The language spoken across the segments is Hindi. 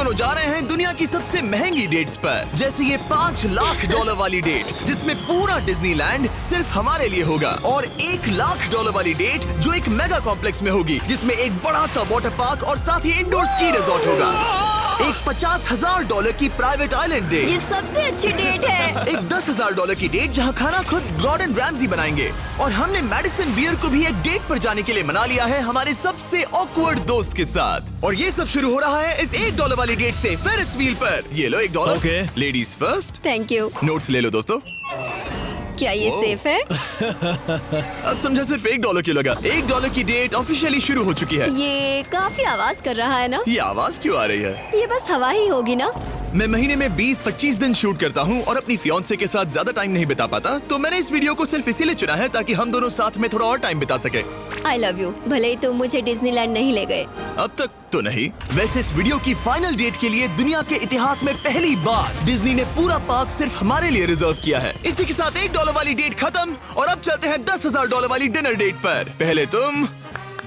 दोनों जा रहे हैं दुनिया की सबसे महंगी डेट्स पर, जैसे ये $5 लाख वाली डेट जिसमें पूरा डिज्नीलैंड सिर्फ हमारे लिए होगा, और $1 लाख वाली डेट जो एक मेगा कॉम्प्लेक्स में होगी जिसमें एक बड़ा सा वाटर पार्क और साथ ही इंडोर स्की रिजॉर्ट होगा। एक $50,000 की प्राइवेट आइलैंड डेट, ये सबसे अच्छी डेट है। एक $10,000 की डेट जहां खाना खुद गॉर्डन रैमजी बनाएंगे, और हमने मैडिसन बियर को भी एक डेट पर जाने के लिए मना लिया है हमारे सबसे ऑकवर्ड दोस्त के साथ। और ये सब शुरू हो रहा है इस $1 वाली डेट से फेरिस व्हील पर। ये लो $1। Okay. Ladies first. Thank you. Notes ले लो दोस्तों। क्या ये सेफ है? अब समझा सिर्फ $1 क्यों लगा। $1 की डेट ऑफिशियली शुरू हो चुकी है। ये काफी आवाज कर रहा है ना? ये आवाज क्यों आ रही है? ये बस हवा ही होगी ना? मैं महीने में 20-25 दिन शूट करता हूँ और अपनी फियांसे के साथ ज्यादा टाइम नहीं बिता पाता, तो मैंने इस वीडियो को सिर्फ इसीलिए चुना है ताकि हम दोनों साथ में थोड़ा और टाइम बिता सके। I love you. भले ही तुम मुझे डिज्नीलैंड नहीं ले गए। अब तक तो नहीं। वैसे इस वीडियो की फाइनल डेट के लिए दुनिया के इतिहास में पहली बार डिज्नी ने पूरा पार्क सिर्फ हमारे लिए रिजर्व किया है। इसी के साथ $1 वाली डेट खत्म और अब चलते हैं $10,000 वाली डिनर डेट पर। पहले तुम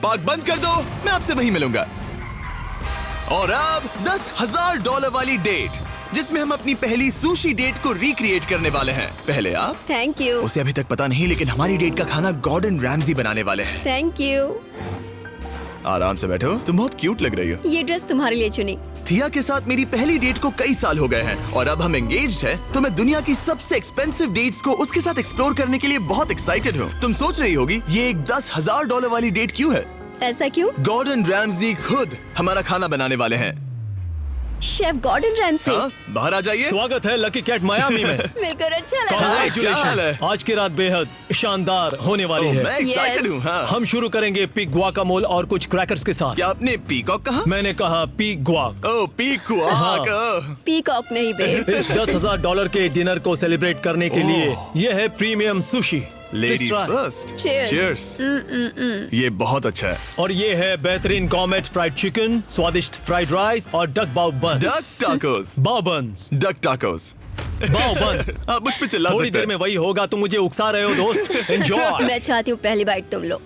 पार्क बंद कर दो, मैं आपसे वहीं मिलूंगा। और अब $10,000 वाली डेट जिसमें हम अपनी पहली सुशी डेट को रिक्रिएट करने वाले हैं। पहले आप। Thank you. उसे अभी तक पता नहीं, लेकिन हमारी डेट का खाना गॉर्डन रैमजी बनाने वाले हैं। Thank you. आराम से बैठो, तुम बहुत क्यूट लग रही हो। ये ड्रेस तुम्हारे लिए चुनी। थिया के साथ मेरी पहली डेट को कई साल हो गए हैं और अब हम एंगेज्ड हैं, तो मैं दुनिया की सबसे एक्सपेंसिव डेट्स को उसके साथ एक्सप्लोर करने के लिए बहुत एक्साइटेड हूँ। तुम सोच रही होगी ये एक $10,000 वाली डेट क्यों है? ऐसा क्यों? गॉर्डन रैमजी खुद हमारा खाना बनाने वाले हैं। Chef Gordon Ramsay. हाँ, बाहर आ जाइए। स्वागत है लकी कैट मायामी में। मिलकर अच्छा लगा। क्या हाल Congratulations! है? आज की रात बेहद शानदार होने वाली है। मैं एक्साइटेड Yes. हूँ। हाँ। हम शुरू करेंगे पिग गुआकामोल और कुछ क्रैकर्स के साथ। क्या आपने पीकॉक कहा? मैंने कहा पिग गुआक। ओह पीकॉक। पीकॉक नहीं बे। इस $10,000 के डिनर को सेलिब्रेट करने के लिए ये है premium sushi. Ladies Let's try. First. Cheers. Cheers. ये बहुत अच्छा है। और ये है बेहतरीन गॉर्मेट फ्राइड चिकन, स्वादिष्ट फ्राइड राइस और डक बाउ बन। Duck tacos. बाउ बंस। Duck tacos. बाउ बंस। आप मुझ पे चिल्ला थोड़ी सकते देर में हैं। वही होगा, तुम मुझे उकसा रहे हो दोस्त। एंजॉय। मैं चाहती हूँ पहली बाइट तुम लो।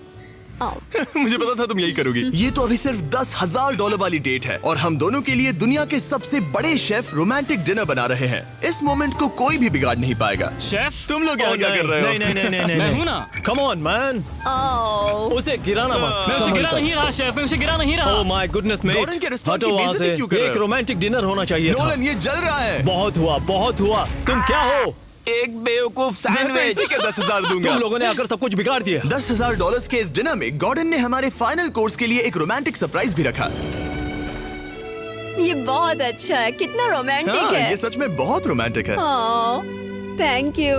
आओ। मुझे पता था तुम यही करोगी। ये तो अभी सिर्फ $10,000 वाली डेट है और हम दोनों के लिए दुनिया के सबसे बड़े शेफ रोमांटिक डिनर बना रहे हैं। इस मोमेंट को कोई भी बिगाड़ नहीं पाएगा। शेफ तुम लोग यहाँ क्या कर रहे हो? नहीं मैं हूँ ना। कम ऑन मैन, आओ। उसे गिराना मत। मैं उसे गिरा नहीं रहा शेफ, मैं उसे गिरा नहीं रहा। Oh my goodness mate, Gordon के रेस्टोरेंट हटो की वहाँ बेइज्जती से। क्यों कर ये रहे एक हो? रोमांटिक डिनर होना चाहिए था। नोलन ये जल रहा है। बहुत हुआ, बहुत हुआ। तुम क्या हो? एक बेवकूफ मैं तो सैंडविच। इसी के 10,000 दूंगा। तुम लोगों ने आकर सब कुछ बिगाड़ दिया। $10,000 के इस डिनर में गॉर्डन ने हमारे फाइनल कोर्स के लिए एक रोमांटिक सरप्राइज भी रखा। ये बहुत अच्छा है। कितना रोमांटिक हाँ, है। ये सच में बहुत रोमांटिक है। Thank you.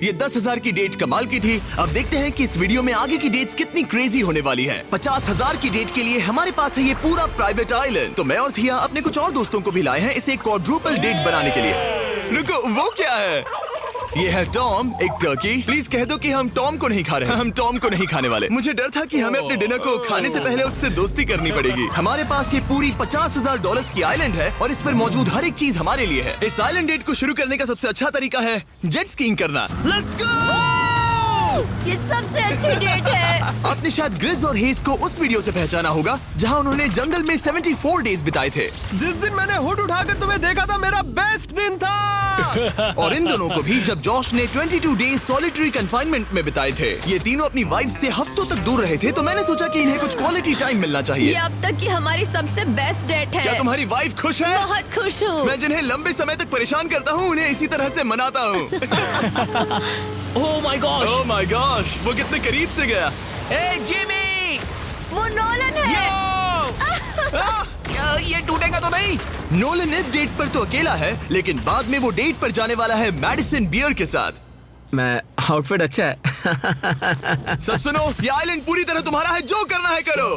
ये 10,000 की डेट कमाल की थी। अब देखते हैं कि इस वीडियो में आगे की डेट्स कितनी क्रेजी होने वाली हैं। 50,000 की डेट के लिए हमारे पास है ये पूरा प्राइवेट आइलैंड। तो मैं और थिया अपने कुछ और दोस्तों को भी लाए हैं इसे क्वाड्रुपल डेट बनाने के लिए। रुको, वो क्या है? ये है टॉम, एक टर्की। प्लीज कह दो कि हम टॉम को नहीं खा रहे हैं। हम टॉम को नहीं खाने वाले। मुझे डर था कि हमें अपने डिनर को खाने से पहले उससे दोस्ती करनी पड़ेगी। हमारे पास ये पूरी $50,000 की आइलैंड है और इस पर मौजूद हर एक चीज हमारे लिए है। इस आइलैंड डेट को शुरू करने का सबसे अच्छा तरीका है जेट स्कीइंग करना। Let's go! ये सबसे अच्छी डेट है। आपने शायद ग्रिज और हेज को उस वीडियो से पहचाना होगा जहां उन्होंने जंगल में 74 डेज बिताए थे। जिस दिन मैंने हुड उठाकर तुम्हें देखा था, मेरा बेस्ट दिन था। और इन दोनों को भी जब जॉश ने 22 डेज सॉलिटरी कंफाइनमेंट में बिताए थे। ये तीनों अपनी वाइफ से हफ्तों तक दूर रहे थे, तो मैंने सोचा कि इन्हें कुछ क्वालिटी टाइम मिलना ये चाहिए। अब तक की हमारी सबसे बेस्ट डेट है। क्या तुम्हारी वाइफ खुश है? बहुत खुश हूँ। मैं जिन्हें लंबे समय तक परेशान करता हूँ उन्हें इसी तरह से मनाता हूँ। Oh my God. Oh my gosh, वो कितने करीब से गया। ए जिमी, वो नोलन है। ये टूटेगा तो नहीं। नोलन इस डेट पर तो अकेला है, लेकिन बाद में वो डेट पर जाने वाला है मैडिसन बियर के साथ। मैं आउटफिट अच्छा है। सब सुनो, ये आइलैंड पूरी तरह तुम्हारा है, जो करना है करो।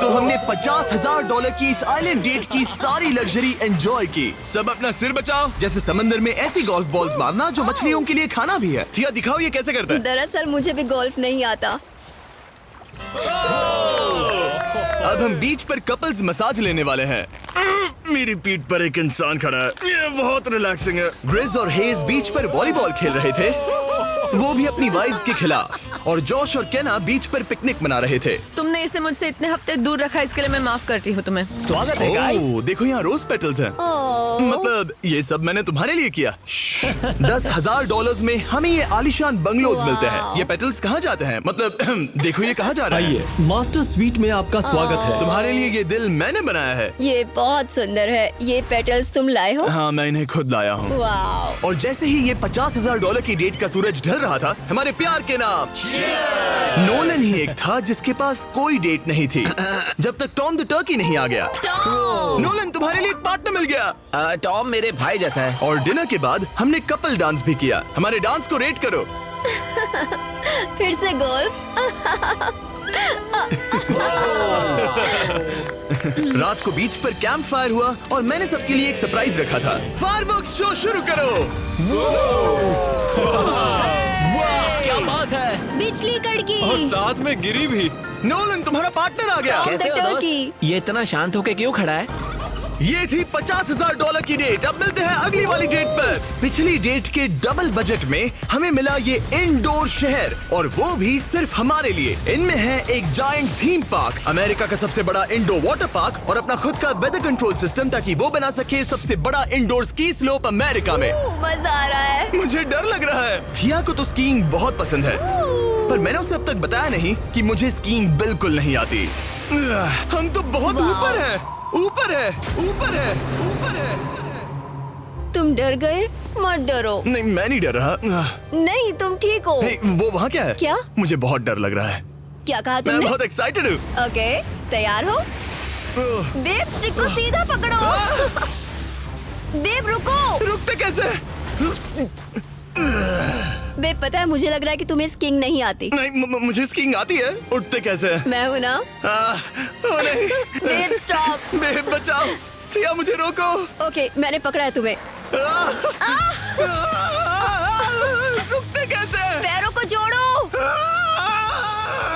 तो हमने $50,000 की इस आइलैंड डेट की सारी लग्जरी एंजॉय की। सब अपना सिर बचाओ, जैसे समंदर में ऐसी गोल्फ बॉल्स मारना जो मछलियों के लिए खाना भी है। थिया दिखाओ ये कैसे करता है। दरअसल मुझे भी गोल्फ नहीं आता। अब हम बीच पर कपल्स मसाज लेने वाले हैं। मेरी पीठ पर एक इंसान खड़ा है, ये बहुत रिलैक्सिंग है। ग्रिज और हेज बीच पर वॉलीबॉल खेल रहे थे, वो भी अपनी वाइफ्स के खिलाफ। और जॉश और केना बीच पर पिकनिक मना रहे थे। तुमने इसे मुझसे इतने हफ्ते दूर रखा, इसके लिए मैं माफ करती हूँ तुम्हें। स्वागत है गाइस। ओह, देखो यहाँ रोज पेटल्स हैं। ओह, मतलब ये सब मैंने तुम्हारे लिए किया। $10,000 में हमें ये आलीशान बंगलोज वाह। मिलते हैं। ये पेटल्स कहाँ जाते हैं? मतलब देखो ये कहाँ जा रहा है। आइए, मास्टर स्वीट में आपका स्वागत है। तुम्हारे लिए ये दिल मैंने बनाया है। ये बहुत सुंदर है। ये पेटल्स तुम लाए हो? हाँ, मैं इन्हें खुद लाया हूँ। वाह। और जैसे ही ये $50,000 की डेट का सूरज ढल रहा था, हमारे प्यार के नाम नोलन ही एक था जिसके पास कोई डेट नहीं थी जब तक टॉम द टर्की नहीं आ गया। नोलन, तुम्हारे लिए एक पार्टनर मिल गया। टॉम मेरे भाई जैसा है। और डिनर के बाद हमने कपल डांस भी किया। हमारे डांस को रेट करो। फिर से गोल्फ। रात को बीच पर कैंप फायर हुआ और मैंने सबके लिए एक सरप्राइज रखा था। फायरवर्क्स शो शुरू करो। क्या बात है। बिजली कड़की। और साथ में गिरी भी। नोलन, तुम्हारा पार्टनर आ गया। कैसे हो टर्की। दोस्त? ये इतना शांत होके क्यों खड़ा है? ये थी $50,000 की डेट। अब मिलते हैं अगली वाली डेट पर। पिछली डेट के डबल बजट में हमें मिला ये इंडोर शहर, और वो भी सिर्फ हमारे लिए। इनमें है एक जायंट थीम पार्क, अमेरिका का सबसे बड़ा इंडोर वाटर पार्क, और अपना खुद का वेदर कंट्रोल सिस्टम ताकि वो बना सके सबसे बड़ा इंडोर स्की स्लोप अमेरिका में। मजा आ रहा है। मुझे डर लग रहा है। थिया को तो स्कीइंग बहुत पसंद है, पर मैंने उसे अब तक बताया नहीं कि मुझे स्कीइंग बिल्कुल नहीं आती। हम तो बहुत ऊपर हैं। ऊपर है, ऊपर है, ऊपर है। तुम डर गए? मत डरो। नहीं, मैं नहीं डर रहा। नहीं, तुम ठीक हो। हे, वो वहाँ क्या है? क्या? मुझे बहुत डर लग रहा है। क्या कहा मैं तुमने? बहुत एक्साइटेड हूँ। ओके, तैयार हो? देव, स्टिक को सीधा पकड़ो। देव, रुको। रुकते कैसे? बेब, पता है मुझे लग रहा है कि तुम्हें स्कीइंग नहीं आती। नहीं, मुझे स्कीइंग आती है। उठते कैसे? मैं हूँ ना। ओ नहीं। देव, स्टॉप। बेब, बचाओ। थिया, मुझे रोको। ओके, मैंने पकड़ा है तुम्हें। रुकते कैसे? पैरों को जोड़ो।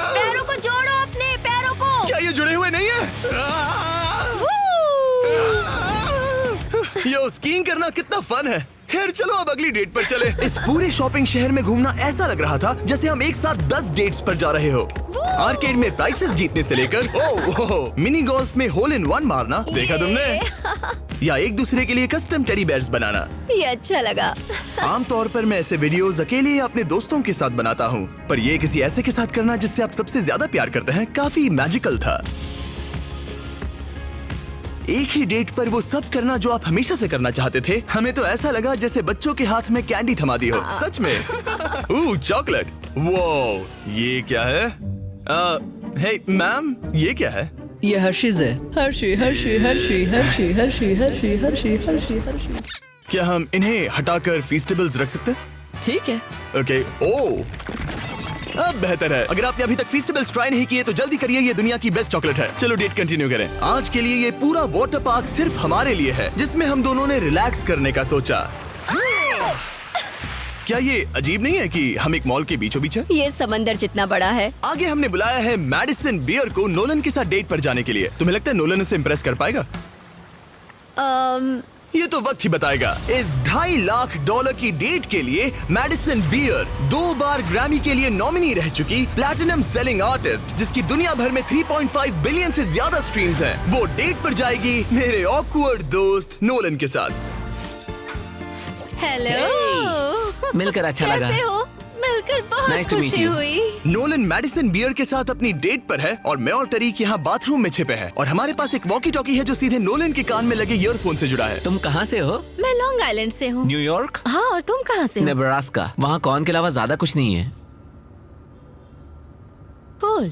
पैरों को जोड़ो, अपने पैरों को। क्या ये जुड़े हुए नहीं है? यो, स्कीइंग करना कितना फन है। खैर चलो अब अगली डेट पर चले। इस पूरे शॉपिंग शहर में घूमना ऐसा लग रहा था जैसे हम एक साथ 10 डेट्स पर जा रहे हो। आर्केड में प्राइसेस जीतने से लेकर मिनी गोल्फ में होल इन वन मारना, देखा तुमने? या एक दूसरे के लिए कस्टम टेडी बेयर्स बनाना। ये अच्छा लगा। आमतौर पर मैं ऐसे वीडियोस अकेले या अपने दोस्तों के साथ बनाता हूँ, पर ये किसी ऐसे के साथ करना जिससे आप सबसे ज्यादा प्यार करते हैं, काफी मैजिकल था। एक ही डेट पर वो सब करना जो आप हमेशा से करना चाहते थे। हमें तो ऐसा लगा जैसे बच्चों के हाथ में कैंडी थमा दी हो। सच में। चॉकलेट। वो ये क्या है? हे मैम, ये क्या है? ये हर्शीज है। Hershey Hershey Hershey Hershey Hershey Hershey Hershey Hershey Hershey. क्या हम इन्हें हटाकर फीस्टेबल्स रख सकते हैं? ठीक है। ओके। ओ, अब बेहतर है। अगर आपने अभी तक फीस्टेबल्स ट्राई नहीं किए तो जल्दी करिए, ये दुनिया की बेस्ट चॉकलेट है। चलो डेट कंटिन्यू करें। आज के लिए ये पूरा वाटर पार्क सिर्फ हमारे लिए है, जिसमें हम दोनों ने रिलैक्स करने का सोचा। क्या ये अजीब नहीं है कि हम एक मॉल के बीचों बीच हैं? ये समंदर जितना बड़ा है। आगे हमने बुलाया है मैडिसन बियर को नोलन के साथ डेट पर जाने के लिए। तुम्हें लगता है नोलन उसे इम्प्रेस कर पाएगा? ये तो वक्त ही बताएगा। इस $2.5 लाख की डेट के लिए मैडिसन बियर 2 बार ग्रैमी के लिए नॉमिनी रह चुकी प्लैटिनम सेलिंग आर्टिस्ट, जिसकी दुनिया भर में 3.5 बिलियन से ज्यादा स्ट्रीम्स हैं, वो डेट पर जाएगी मेरे ऑकवर्ड दोस्त नोलन के साथ। हेलो। मिलकर अच्छा लगा। कैसे हो? मिलकर बहुत Nice to meet खुशी you. हुई। नोलन मैडिसन बियर के साथ अपनी डेट पर है और मैं और टरीक यहाँ बाथरूम में छिपे हैं, और हमारे पास एक वॉकी टॉकी है जो सीधे नोलन के कान में लगे ईयरफोन से जुड़ा है। तुम कहाँ से हो? मैं लॉन्ग आइलैंड से हूँ। न्यूयॉर्क? हाँ, और तुम कहाँ से हो? नेब्रास्का। वहाँ कॉर्न के अलावा ज्यादा कुछ नहीं है। कूल।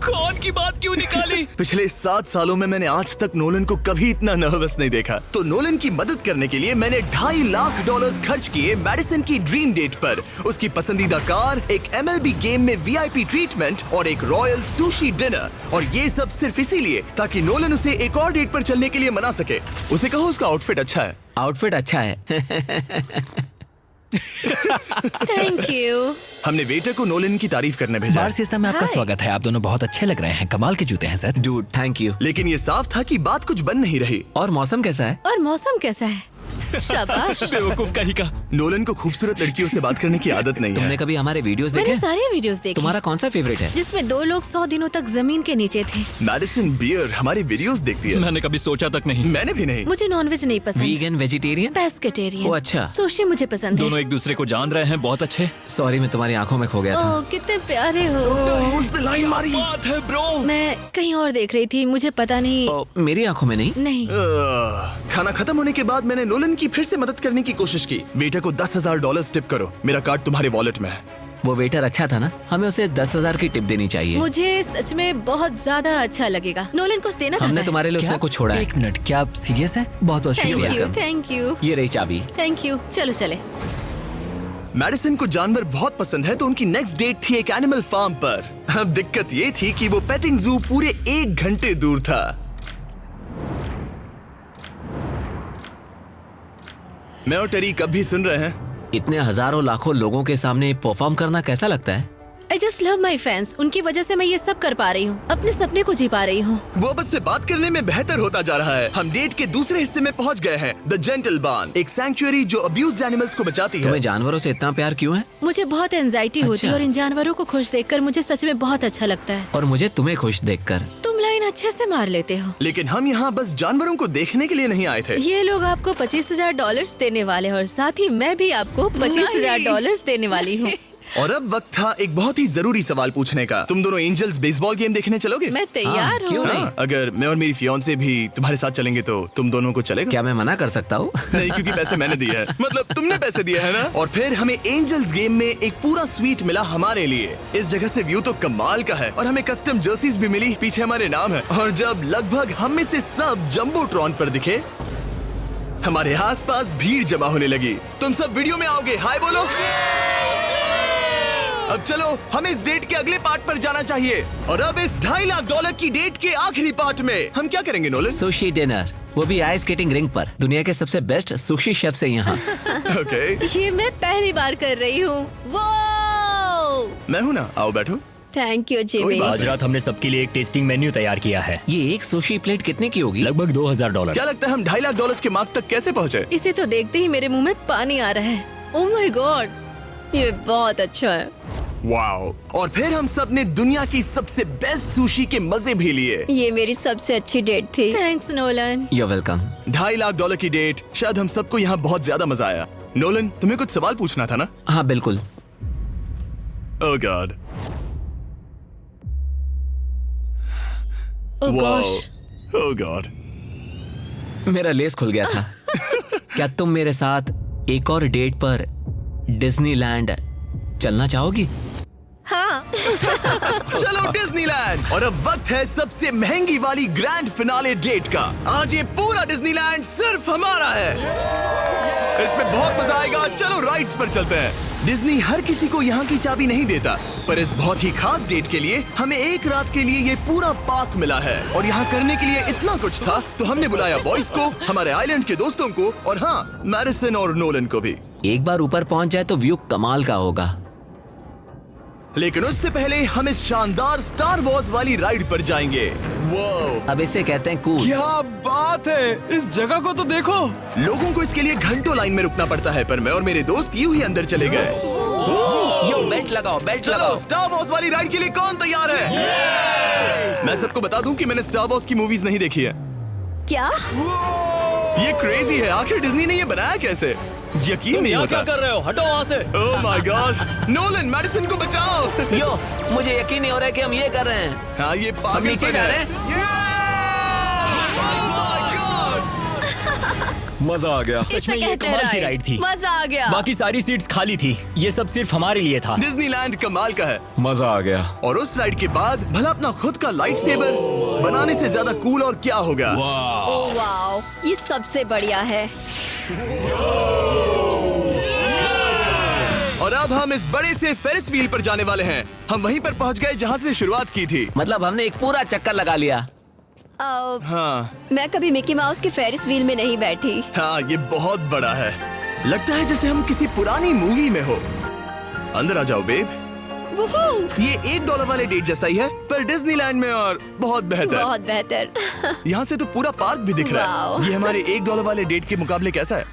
कौन की बात क्यों निकाली? पिछले 7 सालों में मैंने आज तक नोलन को कभी इतना नर्वस नहीं देखा। तो नोलन की मदद करने के लिए मैंने $2.5 लाख खर्च किए मैडिसन की ड्रीम डेट पर। उसकी पसंदीदा कार, एक MLB गेम में VIP ट्रीटमेंट और एक रॉयल सुशी डिनर। और ये सब सिर्फ इसीलिए ताकि नोलन उसे एक और डेट पर चलने के लिए मना सके। उसे कहो उसका आउटफिट अच्छा है। आउटफिट अच्छा है। Thank you. हमने वेटर को नोलन की तारीफ करने भेजा। बार सिस्टम में आपका Hi. स्वागत है। आप दोनों बहुत अच्छे लग रहे हैं। कमाल के जूते हैं सर। Dude, thank you. लेकिन ये साफ था कि बात कुछ बन नहीं रही। और मौसम कैसा है? और मौसम कैसा है? शाबाश। बेवकूफ का ही का। नोलन को खूबसूरत लड़कियों से बात करने की आदत नहीं तुमने है। कभी हमारे वीडियोस मैंने देखे? सारे वीडियोस देखे तुम्हारा कौन सा फेवरेट है? जिसमें 2 लोग 100 दिनों तक जमीन के नीचे थे। मैडिसन बियर हमारे वीडियोस देखती है। मैंने कभी सोचा तक नहीं। मैंने भी नहीं। मुझे नॉनवेज नहीं पसंद। Vegan, vegetarian? पेस्केटेरियन। ओ, अच्छा। सुशी मुझे पसंद है। दोनों एक दूसरे को जान रहे हैं, बहुत अच्छे। सॉरी, मैं तुम्हारी आंखों में खो गया था। ओह कितने प्यारे हो। उसने लाइन मारी। बात है ब्रो। मैं कहीं और देख रही थी, मुझे पता नहीं। ओ, मेरी आंखों में नहीं। नहीं। खाना खत्म होने के बाद मैंने नोलन की फिर से मदद करने की कोशिश की। बेटे को $10,000 टिप करो, मेरा कार्ड तुम्हारे वॉलेट में है। वो वेटर अच्छा था ना, हमें उसे 10,000 की टिप देनी चाहिए। मुझे सच में बहुत ज्यादा अच्छा लगेगा। नोलन कुछ देना हमने चाहता है। तुम्हारे लिए उसमें कुछ छोड़ा है। एक मिनट, क्या आप सीरियस हैं? बहुत बहुत थैंक शुक्रिया। यू, थैंक यू, ये रही चाबी। Thank you. चलो चले। मैडिसन को जानवर बहुत पसंद है, तो उनकी नेक्स्ट डेट थी एक एनिमल फार्म पर। अब दिक्कत ये थी कि वो पेटिंग जू पूरे 1 घंटे दूर था। मैं और टेरी कब भी सुन रहे हैं। इतने हजारों लाखों लोगों के सामने परफॉर्म करना कैसा लगता है? I just love my fans. उनकी वजह से मैं ये सब कर पा रही हूँ, अपने सपने को जी पा रही हूँ। वो बस से बात करने में बेहतर होता जा रहा है। हम डेट के दूसरे हिस्से में पहुंच गए हैं, द जेंटल बार्न, एक सैंक्चुअरी जो अब्यूज्ड एनिमल्स को बचाती है। तुम्हें जानवरों से इतना प्यार क्यों है? मुझे बहुत एंजाइटी होती है अच्छा। और इन जानवरों को खुश देखकर मुझे सच में बहुत अच्छा लगता है। और मुझे तुम्हें खुश देखकर। तुम लाइन अच्छे से मार लेते हो। लेकिन हम यहाँ बस जानवरों को देखने के लिए नहीं आए थे। ये लोग आपको $25,000 देने वाले हैं और साथ ही मैं भी आपको $25,000 देने वाली हूँ। और अब वक्त था एक बहुत ही जरूरी सवाल पूछने का। तुम दोनों एंजल्स बेसबॉल गेम देखने चलोगे? मैं तैयार क्यों हूँ। नहीं? अगर मैं और मेरी फियांसे भी तुम्हारे साथ चलेंगे तो तुम दोनों को चलेगा? क्या मैं मना कर सकता हूँ? नहीं, क्योंकि पैसे मैंने दिए हैं। मतलब तुमने पैसे दिए हैं ना। और फिर हमें एंजल्स गेम में एक पूरा स्वीट मिला हमारे लिए। इस जगह से व्यू तो कमाल का है और हमें कस्टम जर्सीज भी मिली, पीछे हमारे नाम है। और जब लगभग हम में से सब जंबोट्रॉन पर दिखे, हमारे आसपास भीड़ जमा होने लगी। तुम सब वीडियो में आओगे? हाय बोलो। अब चलो, हमें इस डेट के अगले पार्ट पर जाना चाहिए। और अब इस $2.5 लाख की डेट के आखिरी पार्ट में हम क्या करेंगे नोलन? सुशी डिनर, वो भी आइस स्केटिंग रिंग पर। दुनिया के सबसे बेस्ट सुशी शेफ से यहाँ। ओके, ये मैं पहली बार कर रही हूँ। वो मैं हूँ ना, आओ बैठो। थैंक यू कोई जिमी। बात आज रात हमने सबके लिए एक टेस्टिंग मेन्यू तैयार किया है। ये एक सुशी प्लेट कितने की होगी? लगभग $2,000। क्या लगता है हम $2.5 लाख के मार्क तक कैसे पहुँचे? इसे तो देखते ही मेरे मुंह में पानी आ रहा है। ओह माय गॉड, ये बहुत अच्छा है। वाओ! और फिर हम सब ने दुनिया की सबसे बेस्ट सुशी के मजे भी लिए। ये मेरी सबसे अच्छी डेट थी। Thanks Nolan. You're welcome। $2.5 lakh की डेट, शायद हम सबको यहाँ बहुत ज्यादा मजा आया। नोलन, तुम्हें कुछ सवाल पूछना था ना? हाँ बिल्कुल। ओह गॉड, ओह वाओ, गॉश, ओह गॉड। मेरा लेस खुल गया था। क्या तुम मेरे साथ एक और डेट पर डिज्नीलैंड चलना चाहोगी? हाँ। चलो डिज्नीलैंड। और अब वक्त है सबसे महंगी वाली ग्रैंड फिनाले डेट का। आज ये पूरा डिज्नीलैंड सिर्फ हमारा है। इसमें बहुत मजा आएगा। चलो राइड्स पर चलते हैं। डिज्नी हर किसी को यहाँ की चाबी नहीं देता, पर इस बहुत ही खास डेट के लिए हमें एक रात के लिए ये पूरा पार्क मिला है। और यहाँ करने के लिए इतना कुछ था, तो हमने बुलाया बॉयज को, हमारे आइलैंड के दोस्तों को, और हाँ, मैडिसन और नोलन को भी। एक बार ऊपर पहुंच जाए तो व्यू कमाल का होगा। लेकिन उससे पहले हम इस शानदार स्टार वॉर्स वाली राइड पर जाएंगे। वाओ! अब इसे कहते हैं कूल। क्या बात है, इस जगह को तो देखो। लोगों को इसके लिए घंटों लाइन में रुकना पड़ता है, पर मैं और मेरे दोस्त यूं ही अंदर चले गए। यो बेल्ट लगाओ, बेल्ट चलो लगाओ। स्टार वॉर्स वाली राइड के लिए कौन तैयार है? मैं सबको बता दूं कि मैंने स्टार वॉर्स की मूवीज नहीं देखी है। क्या? ये क्रेजी है। आखिर डिज्नी ने ये बनाया कैसे? यकीन नहीं यहाँ होता। क्या कर रहे हो? हटो वहाँ से। Oh my gosh! Nolan, Madison को बचाओ। यो, मुझे यकीन नहीं हो रहा है कि हम ये कर रहे हैं। हाँ, ये हम पागल नीचे जा रहे हैं। मजा आ गया। सच में ये कमाल की राइड थी। मजा आ गया। बाकी सारी सीट्स खाली थी। ये सब सिर्फ हमारे लिए था। डिज्नीलैंड कमाल का है। मजा आ गया। और उस राइड के बाद भला अपना खुद का लाइट सेबर बनाने से ज्यादा कूल और क्या होगा? ओह वाओ, ये सबसे बढ़िया है। और अब हम इस बड़े से फेरिस व्हील पर जाने वाले हैं। हम वहीं पर पहुंच गए जहां से शुरुआत की थी। मतलब हमने एक पूरा चक्कर लगा लिया। हाँ मैं कभी मिकी माउस के फेरिस व्हील में नहीं बैठी। हाँ, ये बहुत बड़ा है। लगता है जैसे हम किसी पुरानी मूवी में हो। अंदर आ जाओ बेब। ये $1 वाले डेट जैसा ही है, पर डिज्नीलैंड में और बहुत बेहतर। बहुत बेहतर। यहाँ से तो पूरा पार्क भी दिख रहा है। वाओ। ये हमारे $1 वाले डेट के मुकाबले कैसा है?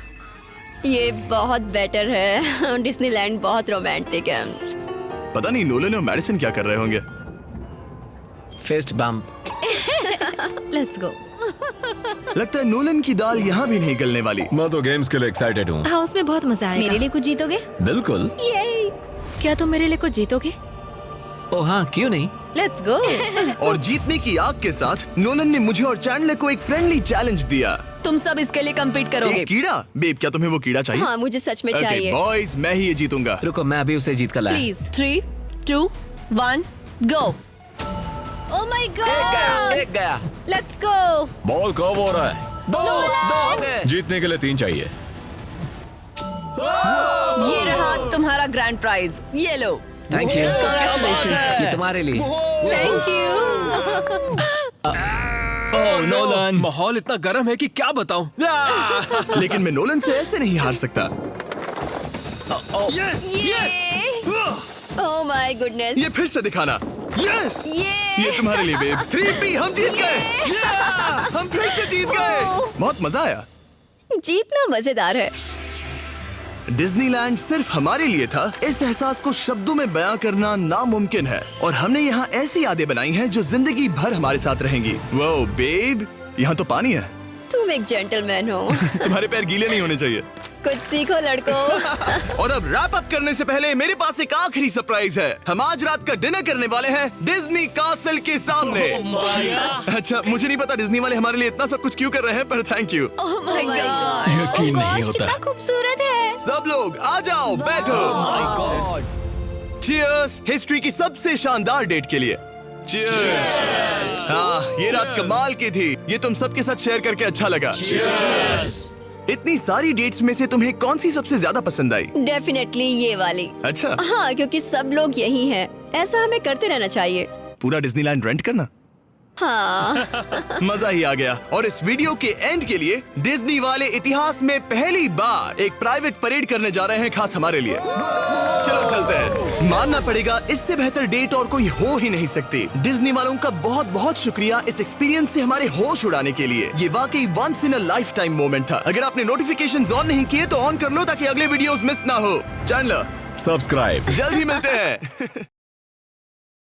ये बहुत बेटर है। डिज्नीलैंड बहुत रोमांटिक है। पता नहीं नोलन और मैडिसन क्या कर रहे होंगे। Fist bump. Let's go. लगता है नोलन की दाल यहाँ भी नहीं गलने वाली। मैं तो गेम्स के लिए एक्साइटेड हूँ। हाँ, उसमें बहुत मजा आएगा। मेरे लिए कुछ जीतोगे? बिल्कुल। क्या तुम मेरे लिए कुछ जीतोगे? ओ हाँ, क्यों नहीं। Let's go. और जीतने की आग के साथ नोलन ने मुझे और चैंडलर को एक फ्रेंडली चैलेंज दिया। तुम सब इसके लिए कम्पीट करोगे। एक कीड़ा? बेब, क्या तुम्हें वो कीड़ा चाहिए? हाँ, मुझे सच में ओके चाहिए। बॉयज, मैं ही ये जीतूंगा। रुको, मैं अभी उसे जीत कर लाया। Please 3, 2, 1 go. Oh my God. एक गया। Let's go. बॉल कब हो रहा है? दो हो गए। जीतने के लिए 3 चाहिए। ये रहा तुम्हारा ग्रैंड प्राइज, ये लो। Thank you. Congratulations. ये तुम्हारे लिए। Thank you. Oh, Nolan. माहौल इतना गर्म है कि क्या बताऊं। लेकिन मैं नोलन से ऐसे नहीं हार सकता। ओह माय गुडनेस। ये फिर से दिखाना। यस, ये तुम्हारे लिए बेब। 3P, हम जीत गए। हम फिर से जीत गए। बहुत मजा आया। जीतना मजेदार है। डिज्नीलैंड सिर्फ हमारे लिए था। इस एहसास को शब्दों में बयां करना नामुमकिन है, और हमने यहाँ ऐसी यादें बनाई हैं जो जिंदगी भर हमारे साथ रहेंगी। वो बेब, यहाँ तो पानी है। तुम एक जेंटलमैन हो। तुम्हारे पैर गीले नहीं होने चाहिए। कुछ सीखो लड़कों। और अब रैप अप करने से पहले मेरे पास एक आखिरी सरप्राइज है। हम आज रात का डिनर करने वाले हैं डिज्नी कासल के सामने। अच्छा, मुझे नहीं पता डिज्नी वाले हमारे लिए इतना सब कुछ क्यों कर रहे हैं, पर thank you. Oh my God. यकीन नहीं होता। कितना खूबसूरत है। सब लोग आ जाओ, बैठो। चीयर्स हिस्ट्री की सबसे शानदार डेट के लिए। चीयर्स। हाँ, ये रात कमाल की थी। ये तुम सबके साथ शेयर करके अच्छा लगा। इतनी सारी डेट्स में से तुम्हें कौन सी सबसे ज्यादा पसंद आई? डेफिनेटली ये वाली। अच्छा, हाँ, क्योंकि सब लोग यही हैं। ऐसा हमें करते रहना चाहिए। पूरा डिज्नीलैंड रेंट करना। हाँ। मजा ही आ गया। और इस वीडियो के एंड के लिए डिज्नी वाले इतिहास में पहली बार एक प्राइवेट परेड करने जा रहे हैं, खास हमारे लिए। चलो चलते हैं। मानना पड़ेगा, इससे बेहतर डेट और कोई हो ही नहीं सकती। डिज्नी वालों का बहुत बहुत शुक्रिया इस एक्सपीरियंस से हमारे होश उड़ाने के लिए। ये वाकई once in a life time moment था। अगर आपने नोटिफिकेशंस ऑन नहीं किए तो ऑन कर लो, ताकि अगले वीडियोस मिस ना हो। Channel subscribe. जल्द ही मिलते हैं।